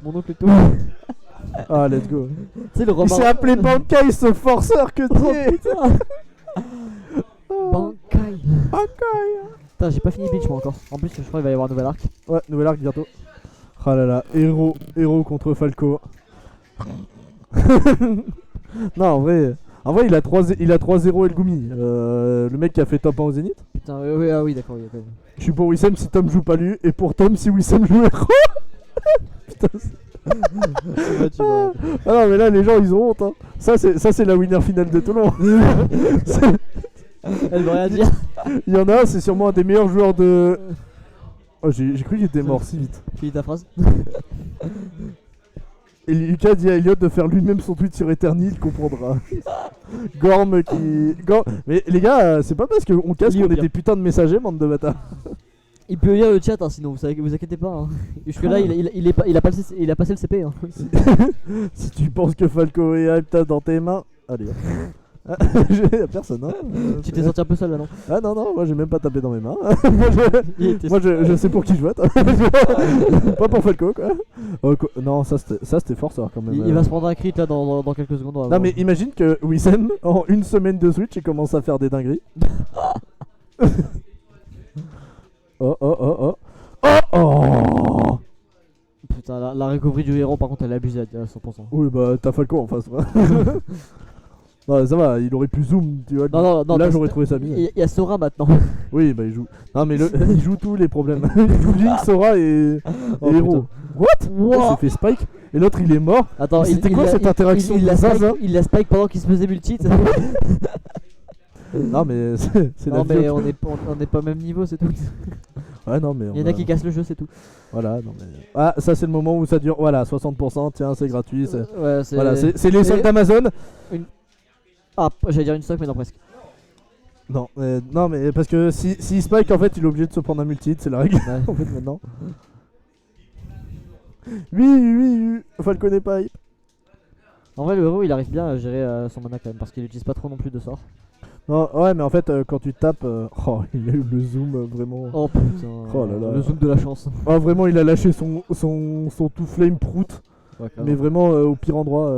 mon oncle et tout. Ah, let's go. Tu sais, le Il Romain. s'est appelé Bankai, ce forceur que Oh t'es. putain. Bankai. Bankai. Putain, j'ai pas fini Bleach moi encore. En plus, je crois qu'il va y avoir un nouvel arc. Ouais, nouvel arc bientôt. Ah là là, héros contre Falco. Non, en vrai, il a 3-0 El Gumi. Le mec qui a fait top 1 au Zénith. Putain, ah oui, d'accord, il y a quand même. Je suis pour Wissem si Tom joue pas lui, et pour Tom si Wissem joue héros. Putain, Ouais, tu vois. ah non, mais là, les gens ils ont honte. Hein. Ça, c'est la winner finale de Toulon. Elle veut rien dire. Il y en a un, c'est sûrement un des meilleurs joueurs de. Oh, j'ai cru qu'il était mort si vite. Finis ta phrase. Et Lucas dit à Elliot de faire lui-même son tweet sur Eterni, il comprendra. Gorm qui. Mais les gars, c'est pas parce qu'on casse Il est qu'on au est pire. des putains de messagers, bande de bâtards. Il peut lire le chat, hein, sinon vous inquiétez pas. Hein. Jusque là, il a passé le CP. Hein. Si tu penses que Falco est hype, t'as dans tes mains. Allez. Y'a personne, hein. Tu t'es senti un peu seul là, non? Ah non, moi j'ai même pas tapé dans mes mains. Il était Moi je sais pour qui je vote. Pas pour Falco quoi. Non, ça c'était forceur quand même. Il va se prendre un crit là dans quelques secondes. Non mais imagine que Wissem en une semaine de Switch il commence à faire des dingueries. Oh. Putain, la recovery du héros par contre elle est abusée à 100%. Oui bah t'as Falco en face. Non ça va, il aurait pu zoom tu vois. Non, Là j'aurais trouvé ça bien. Il y a Sora maintenant. Oui bah il joue. Non mais il joue tous les problèmes. Il joue Link, Sora et Oh, héros. What Wow. Il s'est fait Spike et l'autre il est mort. Attends, Mais c'était quoi cette interaction il de la zinzin spike, il la spike pendant qu'il se faisait multi. Non mais c'est la Non mais vie. on est pas au même niveau, c'est tout. Ouais non mais Il y en a qui cassent le jeu, c'est tout. Voilà non mais. Ah ça c'est le moment où ça dure. Voilà 60%, tiens c'est gratuit. Ouais, Voilà c'est les soldes d'Amazon. Ah, j'allais dire une stock mais non presque. Non mais parce que si Spike en fait il est obligé de se prendre un multi, c'est la règle Ouais. en fait maintenant. Oui, Falco n'est pas hype. En vrai le héros il arrive bien à gérer son mana quand même parce qu'il utilise pas trop non plus de sorts. Non ouais mais en fait quand tu tapes, oh il a eu le zoom vraiment. Oh putain, Oh là là. le zoom de la chance. Oh vraiment il a lâché son tout flame prout. Ouais, Mais vraiment au pire endroit,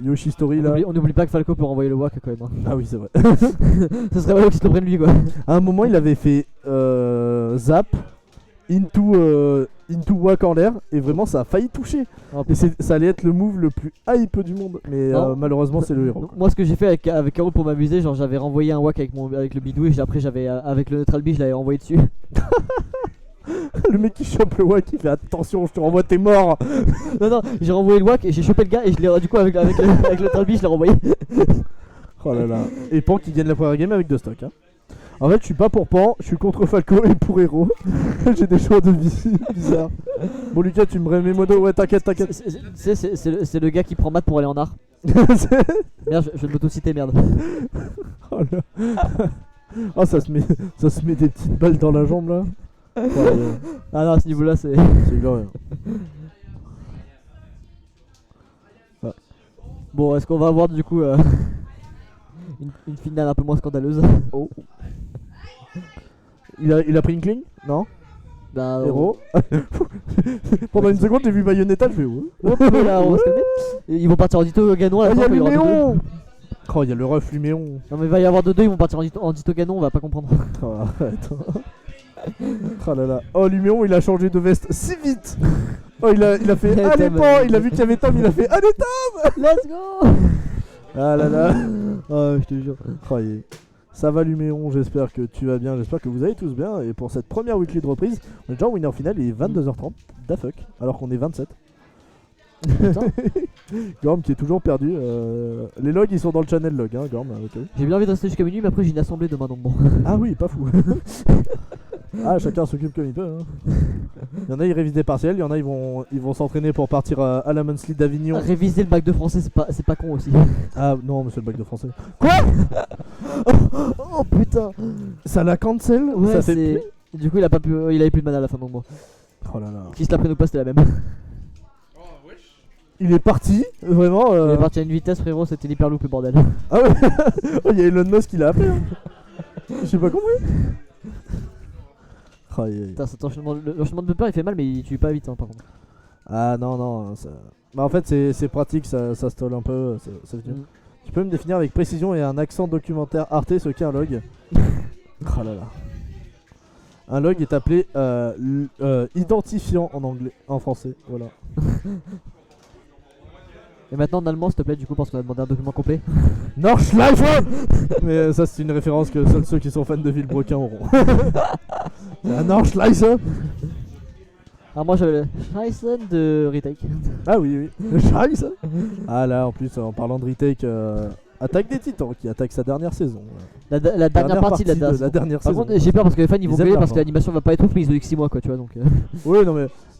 Yoshi Story là. on n'oublie pas que Falco peut renvoyer le wack quand même. Hein. Ah oui c'est vrai. Ce serait mal qu'il se le prenne lui quoi. À un moment il avait fait zap into wack en l'air et vraiment ça a failli toucher. Oh, Et ça allait être le move le plus hype du monde. Mais Non. malheureusement c'est le héros. Donc, moi ce que j'ai fait avec Carol pour m'amuser, genre j'avais renvoyé un wack avec le bidou et après j'avais avec le neutral B je l'avais renvoyé dessus. Le mec qui chope le wack il fait attention je te renvoie t'es mort. Non, j'ai renvoyé le wack et j'ai chopé le gars et je l'ai du coup avec le neutral B je l'ai renvoyé. Oh là là. Et Pan qui gagne la première game avec 2 stocks. Hein. En fait je suis pas pour Pan, je suis contre Falco et pour héros. J'ai des choix de vie bizarres. Bon Lucas tu me remets modo, ouais t'inquiète. C'est le gars qui prend mat pour aller en art. Merde, je vais m'auto-citer, merde. Oh là. Oh ça se met des petites balles dans la jambe là. Oh, Ah non, à ce niveau là c'est... c'est glorieux. Bon, est-ce qu'on va avoir du coup une finale un peu moins scandaleuse? Oh. Il a pris une cling? Non? Bah, Héros. Pendant une seconde j'ai vu Bayonetta, je fais ouais. Hop là, on va se calmer. Ils vont partir en Dito Ganon à la Ah fin, y'a quand il y aura Luméon. 2-2. Oh y'a le ref Luméon. Non mais il va y avoir 2-2, ils vont partir en Dito Ganon, on va pas comprendre. Oh arrête. Oh là là. Oh Luméon il a changé de veste si vite. Oh il a fait Tom, allez Pan, il a vu qu'il y avait Tom, il a fait allez Tom. Let's go. Ah là là. Oh, je te jure. Oh, ça va Luméon, j'espère que tu vas bien, j'espère que vous allez tous bien. Et pour cette première weekly de reprise, on est déjà en winner final, il est 22h30, da fuck, alors qu'on est 27. Putain. Gorm qui est toujours perdu, les logs ils sont dans le channel log hein Gorm, ok. J'ai bien envie de rester jusqu'à minuit, mais après j'ai une assemblée demain donc bon. Ah oui, pas fou. Ah chacun s'occupe comme il peut hein. Il y en a ils révisent des partiels, il y en a ils vont s'entraîner pour partir à la Monthly d'Avignon. Réviser le bac de français c'est pas con aussi. Ah non mais c'est le bac de français. Oh putain. Ça la cancel. Ouais Ça fait c'est... Du coup il avait plus de mana à la fin donc bon. Oh là là. Qui se la prenne ou pas c'était la même. Il est parti, vraiment. Il est parti à une vitesse frérot, c'était l'hyperloop le bordel. Ah ouais. Oh, il y a Elon Musk qui l'a appelé. Hein. J'ai pas compris. Oh, Putain cet enchaînement, l'enchaînement de peur il fait mal mais il tue pas vite hein, par contre. Ah non, non. Bah, en fait, c'est pratique, ça stole un peu. Tu peux me définir avec précision et un accent documentaire Arte ce qu'est un log. Oh là là. Un log est appelé identifiant en anglais, en français. Voilà. Et maintenant en allemand, s'il te plaît, du coup, parce qu'on a demandé un document complet. Nordschleife. Mais ça, c'est une référence que seuls ceux qui sont fans de Villebrequin auront. Un Nordschleife. Alors moi j'avais le Scheissen de retake. Ah oui, oui. Scheiße. Ah là, en plus, en parlant de retake, Attaque des Titans qui attaque sa dernière saison. La dernière partie de la dernière Par saison. contre, j'ai peur parce que les fans ils vont Ils aiment gueuler parce l'argent. que l'animation va pas être ouf, mais ils ont eu que 6 mois quoi, tu vois donc. Oui,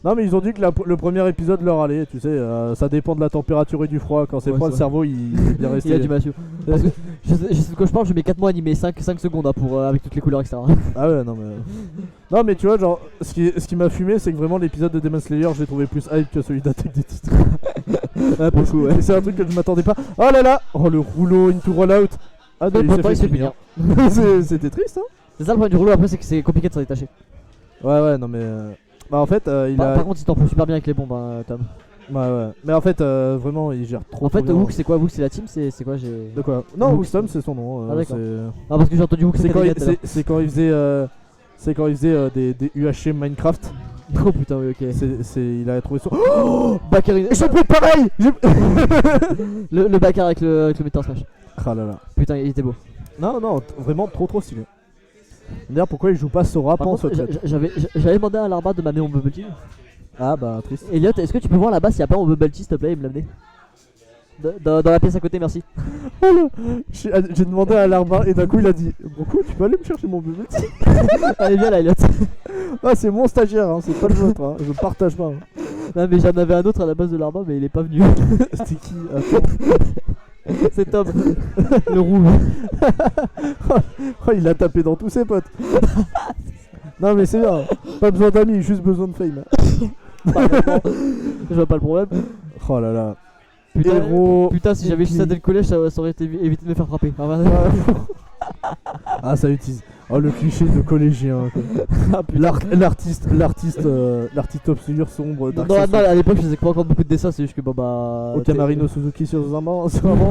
non mais ils ont dit que le premier épisode leur allait, tu sais, ça dépend de la température et du froid. Quand c'est Ouais, froid, c'est le vrai. cerveau il est bien resté. Il a du mal. Parce que je sais de quoi je parle, je mets 4 mois animé 5 secondes hein, pour, avec toutes les couleurs etc. Ah ouais, non mais. Non mais tu vois, genre, ce qui m'a fumé, c'est que vraiment l'épisode de Demon Slayer, j'ai trouvé plus hype que celui d'Attaque des Titans. Ah, pour le coup, ouais. Et c'est un truc que je m'attendais pas. Oh là là. Oh le rouleau into rollout. Ah Mais il pourtant, il s'est se fait fait punir. C'était triste hein. C'est ça le problème du rouleau, après c'est que c'est compliqué de s'en détacher. Ouais non mais. Bah en fait il a. Par contre, il t'en prend super bien avec les bombes, hein, Tom. Ouais. Mais en fait vraiment il gère trop. En fait, bien. Hook c'est quoi? Hook c'est la team? C'est quoi? J'ai. De quoi? Non, Hook, Hookstone c'est son nom. Ah, d'accord. c'est- Ah, parce que j'ai entendu Hook C'est quand, c'est c'est quand il faisait, des UHC Minecraft. Oh putain, oui, ok. Il a trouvé son. Oh Bakary. J'ai pris pareil. Le Bakar avec le Meteor Smash. Ah là là. Putain, il était beau. Non, vraiment trop stylé. D'ailleurs, pourquoi il joue pas Sora Par en contre, secret? j'avais demandé à Larba de m'amener mon Bubble Tea. Ah bah triste. Elliot, est-ce que tu peux voir là-bas s'il y a pas mon Bubble Tea, s'il te plaît, et me l'amener dans la pièce à côté, merci. J'ai demandé à Larba et d'un coup il a dit beaucoup, tu peux aller me chercher mon bébé? Allez, viens là, Elliot. Ah, c'est mon stagiaire, hein, c'est pas le vôtre, hein, je partage pas. Hein. Non, mais j'en avais un autre à la base de Larba, mais il est pas venu. C'était qui? Attends. C'est Tom, le roux. Oh, il a tapé dans tous ses potes. Non, mais c'est bien, pas besoin d'amis, juste besoin de fame. Je vois pas le problème. Oh là là. Putain, Héros. putain, si j'avais juste ça dès le collège, ça aurait été évité de me faire frapper. Ah, bah, Ah, ça utilise. Oh, le cliché de collégien. Quoi. ah, putain. L'artiste obscur, sombre, Dark Non, Souls. non, à l'époque, je faisais pas encore beaucoup de dessins, c'est juste que bon bah. Au Camarino Suzuki sur un banc,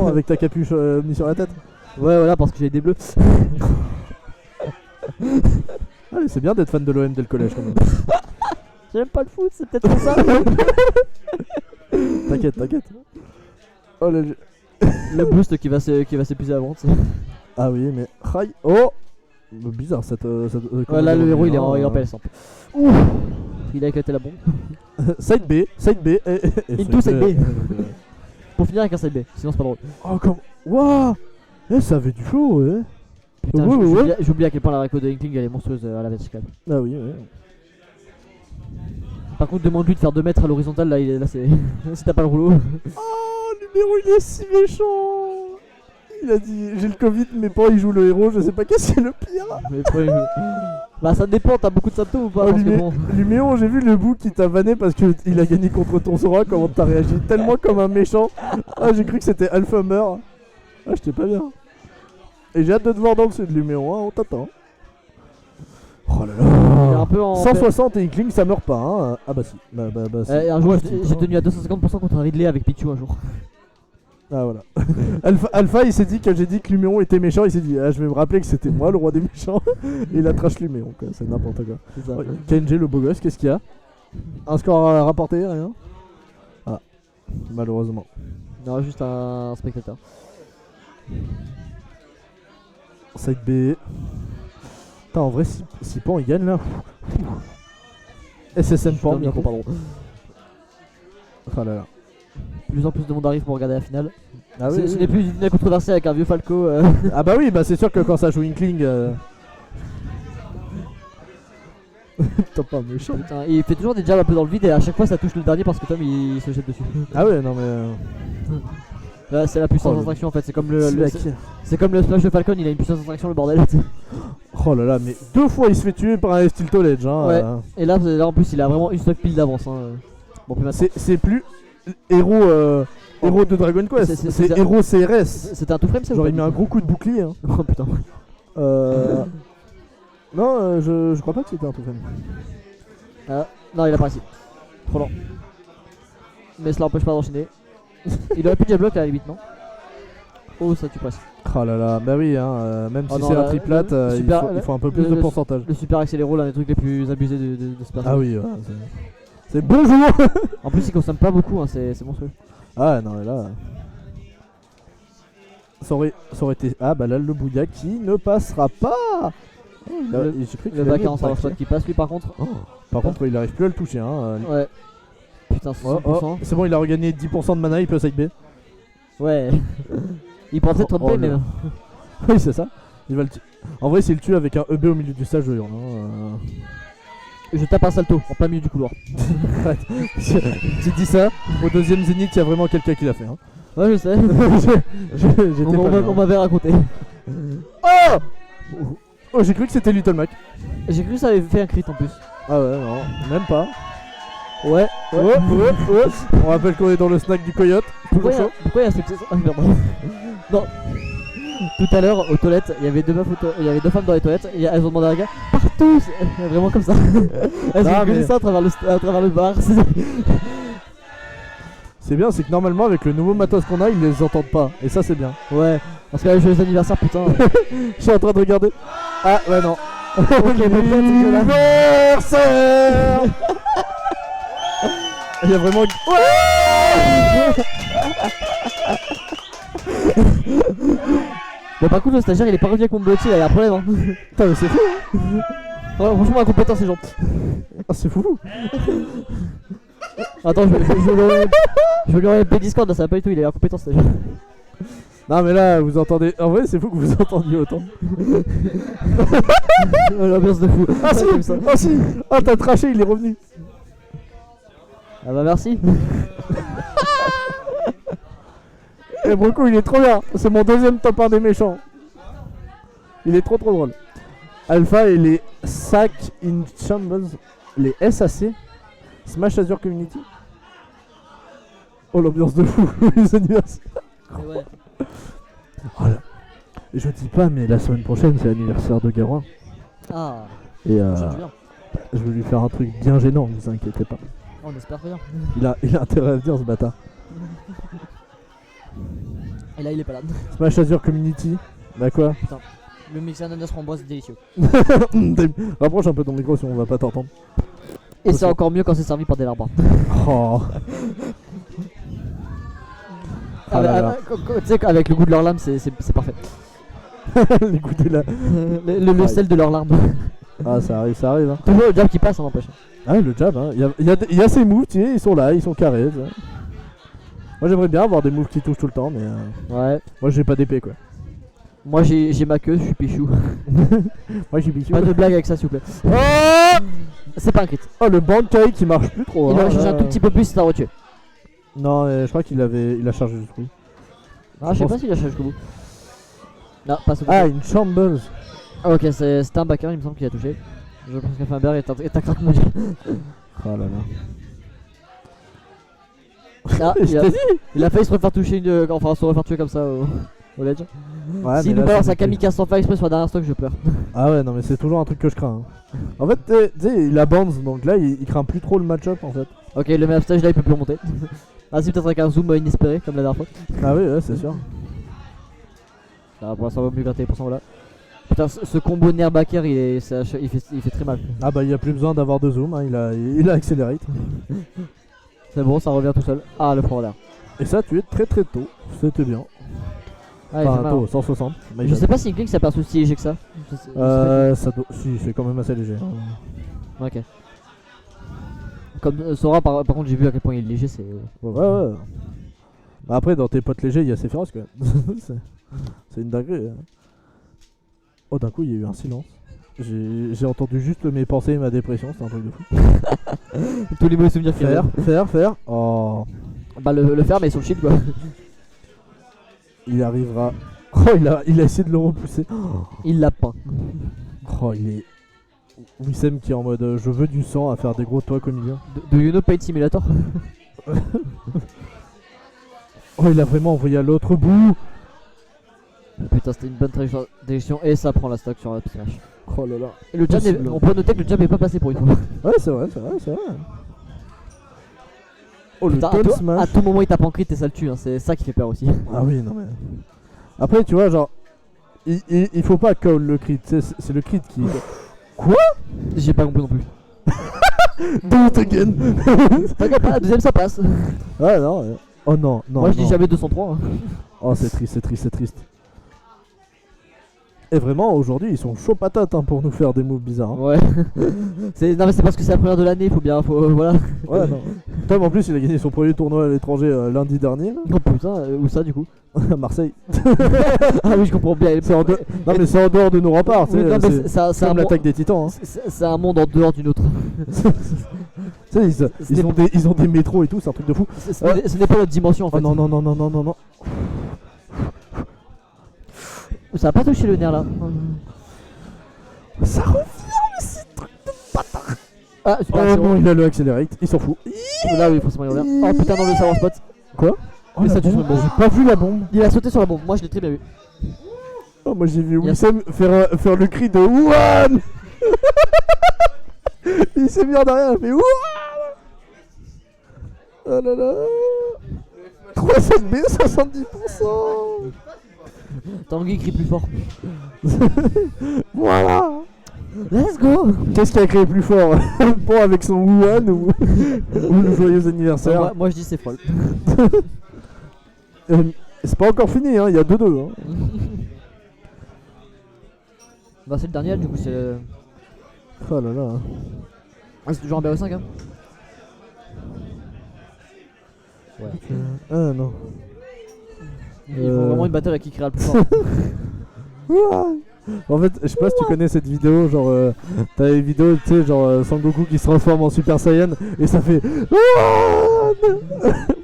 avec ta capuche mise sur la tête. Ouais, voilà, parce que j'ai des bleus. Allez, c'est bien d'être fan de l'OM dès le collège quand même. J'aime pas le foot, c'est peut-être pour ça. T'inquiète. Oh le. Le boost qui va s'épuiser avant, tu sais. Ah oui, mais. Aïe. Oh bizarre cette. Ouais, là, le héros il est en PLS. Ouh. Il a éclaté la bombe. Side B. Et Into side B. Pour finir avec un side B, sinon c'est pas drôle. Oh, comme. Waouh. Ça avait du flow, ouais. Putain, Ouais. j'oublie à quel point la réco de Inkling elle est monstrueuse à la verticale. Ah oui, ouais. Par contre, demande-lui de faire 2 mètres à l'horizontale, là c'est. Si t'as pas le rouleau. Oh, numéro il est si méchant. Il a dit j'ai le Covid, mes parents ils jouent le héros, je sais pas qu'est-ce que c'est le pire. Mais bah ça dépend, t'as beaucoup de symptômes ou pas? Oh, Parce que bon. Luméo, j'ai vu le bout qui t'a vanné parce qu'il a gagné contre ton Sora, comment t'as réagi tellement comme un méchant. Ah, j'ai cru que c'était Alpha Meur. Ah, j'étais pas bien. Et j'ai hâte de te voir dans le sud, Luméo, hein, on t'attend. Oh là Il est là. un peu en. 160 et Inkling ça meurt pas, hein. Ah bah si. Bah, si. Un jour Ouais, j'ai tenu à 250% contre un Ridley avec Pichu un jour. Ah voilà. Alpha il s'est dit que j'ai dit que Luméon était méchant, il s'est dit ah je vais me rappeler que c'était moi le roi des méchants. Et il a trash Luméon quoi, c'est n'importe quoi. C'est ça. Ouais, Kenji le beau gosse, qu'est-ce qu'il y a? Un score à rapporter, rien? Ah, malheureusement. Non, juste un spectateur. Side B. Putain, en vrai, si Pan il gagne là. SSM Pan, bien bientôt. pardon. Oh là là. Plus en plus de monde arrive pour regarder la finale. Ah oui, Ce oui. n'est plus une controversée avec un vieux Falco. Ah bah oui, bah c'est sûr que quand ça joue Inkling. Putain, pas méchant. Putain, il fait toujours des jabs un peu dans le vide et à chaque fois ça touche le dernier parce que Tom il se jette dessus. Ah ouais, non mais. Là c'est la puissance Oh, le- d'attraction en fait, c'est comme Slack. c'est comme le smash de Falcon, il a une puissance d'attraction le bordel. Tu sais. Oh là là, mais 2 fois il se fait tuer par un Stilto Ledge. Hein, Ouais. Et là en plus il a vraiment une stock pile d'avance. Hein. Bon plus maintenant. C'est plus héros, héros de Dragon Quest, c'est héros CRS. C'était un tout frame ça ou Genre pas il met un gros coup de bouclier. Hein. Oh putain. Non, je crois pas que c'était un tout fan. Non il a pas ici. Trop lent. mais cela n'empêche pas d'enchaîner. Il aurait pu déjà bloquer à la limite, non? Oh, ça tu passes. Oh là là, bah oui, même Oh si non, c'est un là, triplate, le il super- il faut un peu plus de le- pourcentage. Le super accéléro, l'un des trucs les plus abusés de ce personnage. Ah oui, ouais, c'est bonjour. En plus, il consomme pas beaucoup, hein, c'est monstrueux. Ah non, mais là. Ça aurait été. Ah bah là, le Bouya qui ne passera pas. Oh, j'ai cru qu'il Le allait bac en le spot qui passe, lui par contre. Oh. Par contre, il arrive plus à le toucher. Ouais. Putain, c'est 100%. Oh, c'est bon, il a regagné 10% de mana, il peut side B. Ouais. Il pensait trop Oh, mais le- non. Oui, c'est ça. Il va le En vrai, s'il le tue avec un EB au milieu du stage, je hurle. Je tape un salto en plein milieu du couloir. Arrête. J'ai dit ça. Au deuxième Zénith, il y a vraiment quelqu'un qui l'a fait. Ouais, je sais. J'étais On pas bien. m'avait raconté. Oh Oh, j'ai cru que c'était Little Mac. J'ai cru que ça avait fait un crit en plus. Ah ouais, non, même pas. Ouais. Ouais. On rappelle qu'on est dans le snack du coyote. Toujours chaud. Pourquoi il y a ces petits. Ah merde. Non. Tout à l'heure aux toilettes, il y avait deux meufs il y avait deux femmes dans les toilettes et elles ont demandé à un gars partout, vraiment comme ça. Elles Non, ont gueulé mais- ça à travers le bar. C'est bien, c'est que normalement, avec le nouveau matos qu'on a, ils les entendent pas. Et ça, c'est bien. Ouais, parce que là, les joyeux anniversaire, putain. Je suis en train de regarder. Ah, ouais, non. Ok, bon, Anniversaire. Il y a vraiment. Bon, par contre, le stagiaire il est pas revenu avec mon blotier, là, il y a un problème. Hein. Putain, mais c'est fou. Ouais, franchement, ma compétence est genre. Ah, c'est fou. Attends, je vais lui envoyer le Discord là, ça va pas du tout, il a la compétence stagiaire. Non, mais là, vous entendez. En vrai, c'est fou que vous entendiez autant. L'ambiance de fou. Ah, si. Comme ça. Ah, si. Ah, t'as traché, il est revenu. Ah bah merci. Et Broco, il est trop bien. C'est mon deuxième top 1 des méchants. Il est trop drôle. Alpha et les Sack in Chambers, les SAC, Smash Azure Community. Oh, l'ambiance de fou, les anniversaires. Ouais. Oh là. Je dis pas, mais la semaine prochaine, c'est l'anniversaire de Garouin. Ah, Et j'aime bien. je vais lui faire un truc bien gênant, ne vous inquiétez pas. On espère bien. Il a intérêt à venir, ce bâtard. Et là, il est pas là. Smash Azure Community. Bah quoi? Le mix ananas framboise, c'est délicieux. Rapproche un peu ton micro si on va pas t'entendre. Et c'est encore mieux quand c'est servi par des larbres. Oh. Ah là là. Tu sais qu'avec le goût de leur lame, c'est parfait. Écoutez là. Le sel de leur larme. Ah, ça arrive, hein. Toujours le jab qui passe, ça n'empêche. Ah oui, le jab, hein. Il y a ces moves, tu sais, ils sont là, ils sont carrés. Tu sais. Moi, j'aimerais bien avoir des moves qui touchent tout le temps, mais Ouais. moi, j'ai pas d'épée, quoi. Moi j'ai ma queue, je suis pichou. Moi, j'ai pichu. Pas de blague avec ça, s'il vous plaît. Oh, C'est pas un crit. oh, le Bankai qui marche plus trop. Il hein, aurait changé là. un tout petit peu plus, ça aurait tué. Non, je crois qu'il a chargé le truc. Ah, je sais pense- pas s'il a changé jusqu'au bout. Non, pas ce Ah, une Chambers. Ah, ok, c'était un backer, il me semble qu'il a touché. Je pense qu'un Faber est un crack mondial. Oh là là. Ah, Je t'ai dit. il a failli se refaire toucher enfin se refaire tuer comme ça au ledge. Ouais, S'il mais nous là, balance c'est un kamikaze sans faire exprès sur la dernière stock, je pleure. Ah ouais, non, mais c'est toujours un truc que je crains. Hein. En fait, tu sais, il a Bands, donc là, il craint plus trop le match-up en fait. Ok, le même stage là il peut plus remonter. Ah, si, peut-être avec un zoom inespéré comme la dernière fois. Ah oui, ouais, c'est sûr. Ah, pour l'instant, on va mieux gratter les pourcents là. Putain, ce combo nerf backer il fait très mal. Ah bah, il y a plus besoin d'avoir de zoom, hein. il a accélérate. C'est bon, ça revient tout seul. Ah, le front l'air. Et ça, tu es très très tôt, c'était bien. Ah, il fait Enfin, mal. tôt, 160. my Je bad. sais pas si Glink ça perce aussi léger que ça. Ça doit. Si, c'est quand même assez léger. Ok. Comme Sora, par contre, j'ai vu à quel point il est léger, c'est. Ouais, ouais. Bah après, dans tes potes légers, il y a Sephiroth quand même. C'est une dinguerie. Hein. Oh, d'un coup, il y a eu un silence. J'ai entendu juste mes pensées et ma dépression, c'est un truc de fou. Tous les mauvais souvenirs qu'il y a. Faire. Oh, Bah, le faire, mais sur le shield quoi. il arrivera. Oh, il a essayé de le repousser. Il l'a peint. Oh, il est. Wissem qui est en mode je veux du sang à faire des gros toits au milieu. Do you know Paint Simulator? Oh, il a vraiment envoyé à l'autre bout. Putain, c'était une bonne direction et ça prend la stock sur la smash. Oh là là. Et le jab, Possible. on peut noter que le jab est pas passé pour une fois. Ouais, c'est vrai. Oh le Putain, tonne à smash. tout moment il tape en crit et ça le tue, hein. C'est ça qui fait peur aussi. Ah oui, non mais. Après, tu vois, genre. Il faut pas call le crit, c'est le crit qui. Quoi? J'ai pas compris non plus. Do it again. T'inquiète pas, la deuxième ça passe. Ouais, non. Oh non, non. Moi je dis non. jamais 203. Hein. Oh, c'est triste, c'est triste, c'est triste. Et vraiment, aujourd'hui, ils sont chauds patates hein, pour nous faire des moves bizarres. Hein. Ouais. Non mais c'est parce que c'est la première de l'année, faut bien. Voilà. Ouais, non. Tom, en plus, il a gagné son premier tournoi à l'étranger lundi dernier, là, Oh putain, où ça du coup? à Marseille. Ah oui, je comprends bien. Non, mais c'est en dehors de nos remparts, tu Oui, non, mais sais. c'est Comme l'attaque des titans. Hein. C'est un monde en dehors d'une autre. Tu sais, ils ont des métros et tout, c'est un truc de fou. Ce n'est pas notre dimension en fait. Oh non, non, non, non, non, non, non. Ça a pas touché le nerf là. Ça revient, mais c'est un truc de bâtard. Ah, super Oh action. non, il a le accelerate, il s'en fout. Là, oui, forcément, il revient. Oh putain, non, le savoir spot. Quoi? Oh, Mais la ça touche bombe, le bombe. j'ai pas vu la bombe. Il a sauté sur la bombe. Moi, je l'ai très bien vu. Oh, moi j'ai vu Il y a- Wissem faire le cri de Wuhan. Il s'est mis en arrière, il a fait Wuhan. Oh là là. 300B, 70%. Tanguy crie plus fort. Voilà. Let's go. Qu'est-ce qui a créé plus fort? Bon, avec son Wuhan ou le joyeux anniversaire? Moi, je dis c'est folle. C'est pas encore fini, hein, il y a 2-2. Hein. Bah, c'est le dernier, du coup, c'est le. Oh là là. Ah, c'est toujours un BO5, hein. Ouais. Ah non. Il faut vraiment une battle à qui criera le plus fort. Wuhan. En fait, je sais pas si tu connais cette vidéo, genre t'as les vidéos, tu sais, genre Sangoku qui se transforme en Super Saiyan et ça fait Wuhan.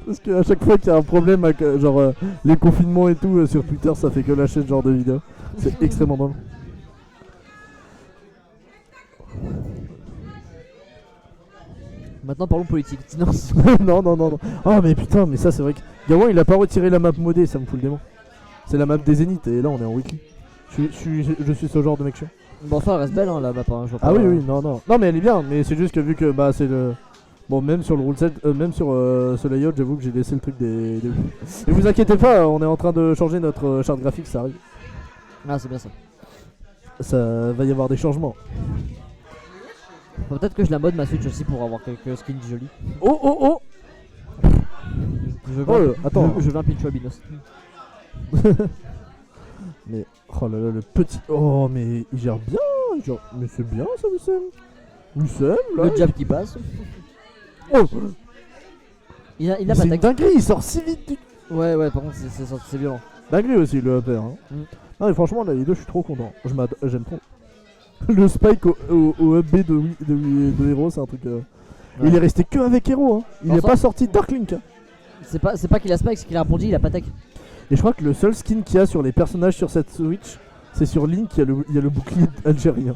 Parce qu'à chaque fois qu'il y a un problème avec genre les confinements et tout sur Twitter, ça fait que lâcher ce genre de vidéo. C'est extrêmement drôle. Maintenant, parlons politique. Sinon, non, non, non, non. Oh, mais putain, mais ça, c'est vrai que Gawain il a pas retiré la map modée, ça me fout le démon. C'est la map des Zéniths et là on est en weekly. Je suis ce genre de mec chiant. bon, enfin, elle reste belle, hein, la map. Hein, je vois Ah pas, oui, oui, non, non. Non, mais elle est bien, mais c'est juste que vu que bah c'est le. Bon, même sur le rule set, même sur ce layout, j'avoue que j'ai laissé le truc des. Et vous inquiétez pas, on est en train de changer notre charte graphique, ça arrive. Ah, c'est bien ça. Ça va y avoir des changements. Faut peut-être que je la mode ma Switch aussi pour avoir quelques skins jolis. Oh, oh, oh. Je veux Oh, attends. Je veux un Pincho Albinos. Mais, oh là là, le petit. Oh, mais il gère bien. Mais c'est bien ça, Wissem. Wissem, là. Le jab qui passe. Oh, Il a mais pas c'est une d'attaque. dinguerie, il sort si vite du. Ouais, ouais, par contre, c'est violent. Dinguerie aussi, le upper. Hein. Mm. Non, mais franchement, là, les deux, je suis trop content. J'aime trop. Le spike au up B de Hero, c'est un truc. Ouais. Il est resté que avec Hero. Hein. Il est Enfin- pas sorti de Dark Link. Hein. C'est pas qu'il a spike, c'est qu'il a rebondi, il a pas tech. Et je crois que le seul skin qu'il y a sur les personnages sur cette Switch, c'est sur Link, il y a le bouclier algérien.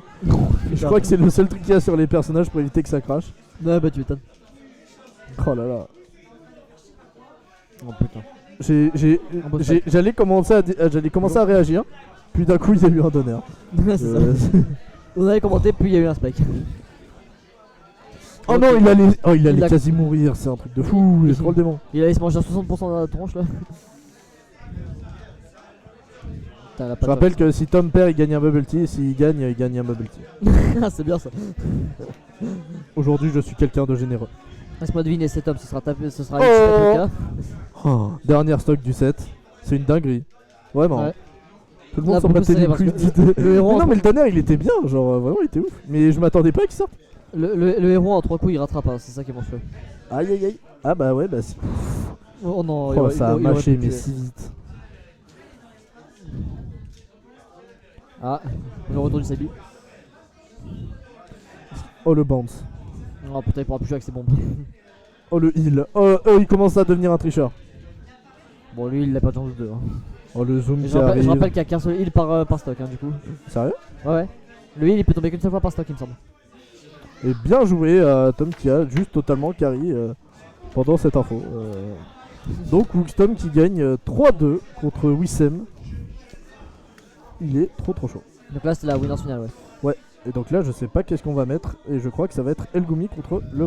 Je crois que c'est le seul truc qu'il y a sur les personnages pour éviter que ça crache. Ouais, bah tu m'étonnes. Oh là là. Oh putain. J'allais beau spike. commencer à réagir, puis d'un coup il y a eu un donneur. C'est ça. On avait commenté, puis il y a eu un spike. Oh non, il allait Il a- quasi mourir, c'est un truc de fou, il est trop le démon. Il allait se manger à 60% dans la tronche là. Putain, elle a pas Je de rappelle que si Tom perd, il gagne un bubble tea, et s'il gagne, il gagne un bubble tea. Ah, c'est bien ça. Aujourd'hui, je suis quelqu'un de généreux. Laisse-moi deviner, c'est top, ce sera tapé, ce sera Oh. une tape Oh, dernière stock du set, c'est une dinguerie. Vraiment. Ouais. Tout le monde Ah, s'en beaucoup battait les parce couilles. que le héros Mais non, en- mais le dernier il était bien, genre vraiment il était ouf. Mais je m'attendais pas qu'il sorte. le héros en 3 coups il rattrape, hein, c'est ça qui est monstrueux. Aïe aïe aïe. Ah bah ouais, bah si. Oh non, Oh, ça a il aurait mâché, pu mais tuer. si vite. Ah, le retour du Sabi. Oh le bounce. Oh putain, il pourra plus jouer avec ses bombes. Oh le heal. Oh, il commence à devenir un tricheur. Bon, lui il l'a pas de chance de deux. Hein. Oh le zoom Et qui je arrive. rappelle qu'il y a qu'un seul heal par stock, hein, du coup. Sérieux? Ouais, ouais. Le heal il peut tomber qu'une seule fois par stock, il me semble. Et bien joué à Tom qui a juste totalement carry pendant cette info. Donc Wookstom qui gagne 3-2 contre Wissem. Il est trop chaud. Donc là, c'était la winners finale, ouais. Et donc là je sais pas qu'est-ce qu'on va mettre. Et je crois que ça va être Elgumi contre le